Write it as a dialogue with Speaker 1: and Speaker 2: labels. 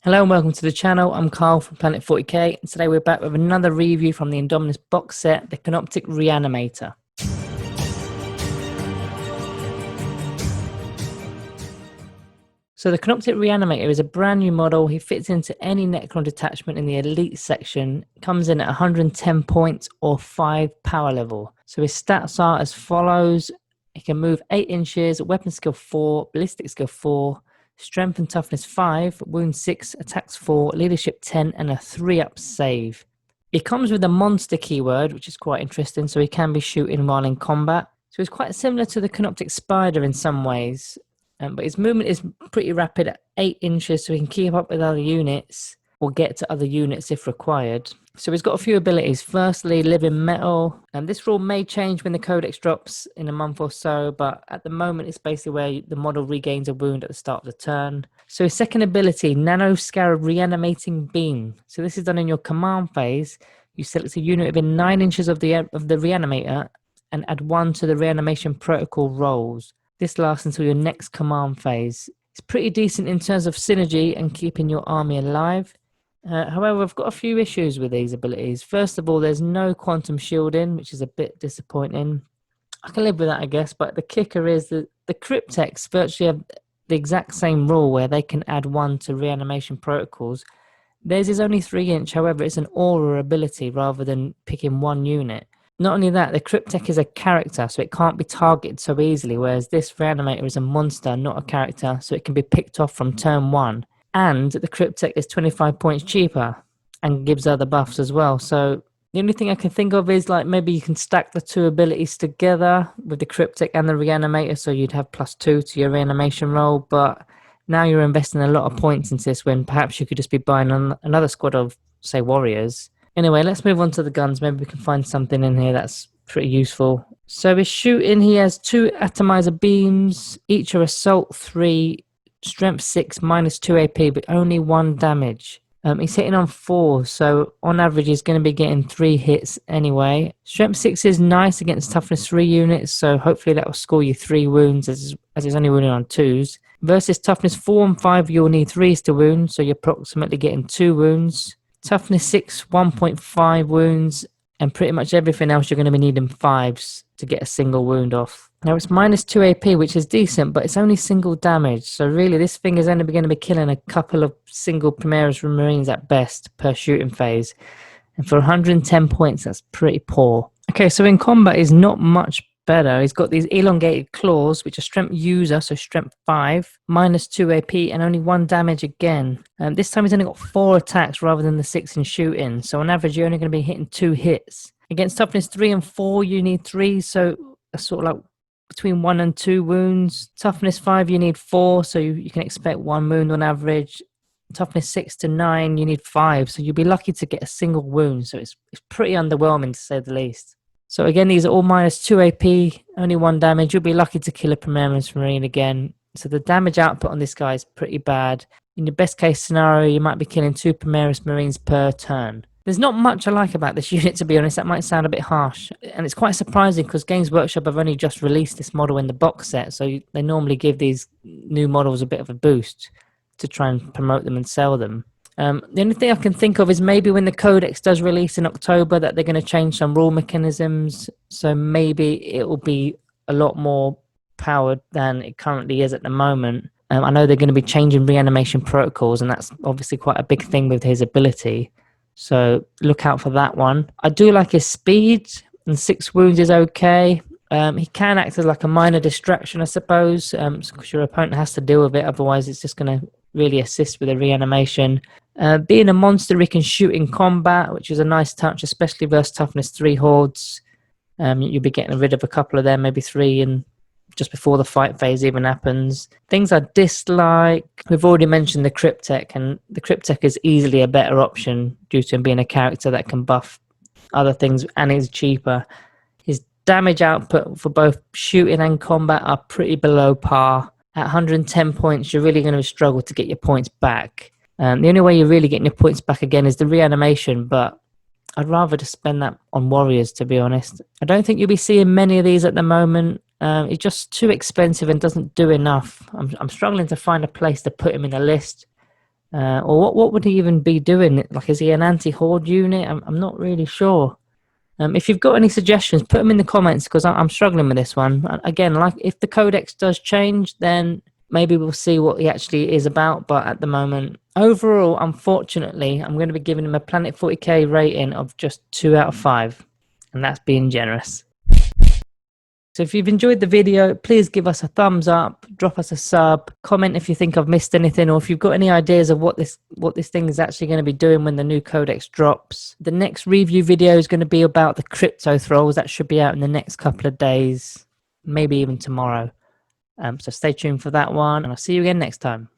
Speaker 1: Hello and welcome to the channel. I'm Carl from Planet 40k, and today we're back with another review from the Indominus box set, the Canoptek Reanimator. So the Canoptek Reanimator is a brand new model. He fits into any Necron detachment in the Elite section. Comes in at 110 points or 5 power level. So his stats are as follows. He can move 8 inches, weapon skill 4, ballistic skill 4, strength and toughness 5, wound 6, attacks 4, leadership 10, and a 3-up save. He comes with a monster keyword, which is quite interesting, so he can be shooting while in combat. So he's quite similar to the Canoptek Spider in some ways, but his movement is pretty rapid at 8 inches, so he can keep up with other units or get to other units if required. So he's got a few abilities. Firstly, Living Metal. This rule may change when the Codex drops in a month or so, but at the moment it's basically where the model regains a wound at the start of the turn. So his second ability, Nano Scarab Reanimating Beam. So this is done in your command phase. You select a unit within 9 inches of the Reanimator and add 1 to the reanimation protocol rolls. This lasts until your next command phase. It's pretty decent in terms of synergy and keeping your army alive. However, I've got a few issues with these abilities. First of all, there's no quantum shielding, which is a bit disappointing. I can live with that, I guess, but the kicker is that the Cryptex virtually have the exact same rule where they can add 1 to reanimation protocols. Theirs is only 3 inch, however, it's an aura ability rather than picking one unit. Not only that, the Cryptek is a character, so it can't be targeted so easily, whereas this Reanimator is a monster, not a character, so it can be picked off from turn 1. And the Cryptek is 25 points cheaper and gives other buffs as well. So the only thing I can think of is like maybe you can stack the 2 abilities together with the Cryptek and the Reanimator, so you'd have +2 to your reanimation roll. But now you're investing a lot of points into this when perhaps you could just be buying another squad of, say, warriors. Anyway, let's move on to the guns. Maybe we can find something in here that's pretty useful. So his shooting, he has 2 atomizer beams. Each are assault 3. Strength 6, -2 AP, but only 1 damage. He's hitting on 4, so on average he's going to be getting 3 hits anyway. Strength 6 is nice against toughness 3 units, so hopefully that will score you 3 wounds as it's only wounding on 2s. Versus toughness 4 and 5, you'll need 3s to wound, so you're approximately getting 2 wounds. Toughness 6, 1.5 wounds, and pretty much everything else you're going to be needing 5s to get a single wound off. Now it's -2 AP, which is decent, but it's only single damage. So really this thing is only going to be killing a couple of single Primaris Marines at best per shooting phase. And for 110 points, that's pretty poor. Okay, so in combat he's not much better. He's got these elongated claws, which are strength user, so strength 5, -2 AP, and only 1 damage again. This time he's only got 4 attacks rather than the 6 in shooting. So on average, you're only going to be hitting 2 hits. Against toughness 3 and 4, you need 3, so that's sort of like between 1 and 2 wounds. Toughness 5, you need 4, so you can expect 1 wound on average. Toughness 6 to 9, you need 5, so you'll be lucky to get a single wound. So it's pretty underwhelming to say the least. So again, these are all -2 AP, only 1 damage. You'll be lucky to kill a Primaris Marine again. So the damage output on this guy is pretty bad. In your best case scenario, you might be killing 2 Primaris Marines per turn. There's not much I like about this unit, to be honest. That might sound a bit harsh. And it's quite surprising because Games Workshop have only just released this model in the box set. So they normally give these new models a bit of a boost to try and promote them and sell them. The only thing I can think of is maybe when the Codex does release in October that they're going to change some rule mechanisms. So maybe it will be a lot more powered than it currently is at the moment. I know they're going to be changing reanimation protocols, and that's obviously quite a big thing with his ability. So look out for that one. I do like his speed, and 6 wounds is okay. He can act as like a minor distraction, I suppose, because your opponent has to deal with it. Otherwise, it's just going to really assist with the reanimation. Being a monster, he can shoot in combat, which is a nice touch, especially versus toughness 3 hordes. You'll be getting rid of a couple of them, maybe 3, and just before the fight phase even happens. Things I dislike, we've already mentioned the Cryptek, and the Cryptek is easily a better option due to him being a character that can buff other things and is cheaper. His damage output for both shooting and combat are pretty below par. At 110 points, you're really going to struggle to get your points back. The only way you're really getting your points back again is the reanimation, but I'd rather just spend that on warriors, to be honest. I don't think you'll be seeing many of these at the moment. It's just too expensive and doesn't do enough. I'm struggling to find a place to put him in the list. Or what would he even be doing? Like, is he an anti-horde unit? I'm not really sure. If you've got any suggestions, put them in the comments, because I'm struggling with this one. Again, like, if the codex does change, then maybe we'll see what he actually is about. But at the moment, overall, unfortunately, I'm going to be giving him a Planet 40k rating of just 2 out of 5. And that's being generous. So if you've enjoyed the video, please give us a thumbs up, drop us a sub, comment if you think I've missed anything, or if you've got any ideas of what this thing is actually going to be doing when the new codex drops. The next review video is going to be about the crypto thralls. That should be out in the next couple of days, maybe even tomorrow. So stay tuned for that one, and I'll see you again next time.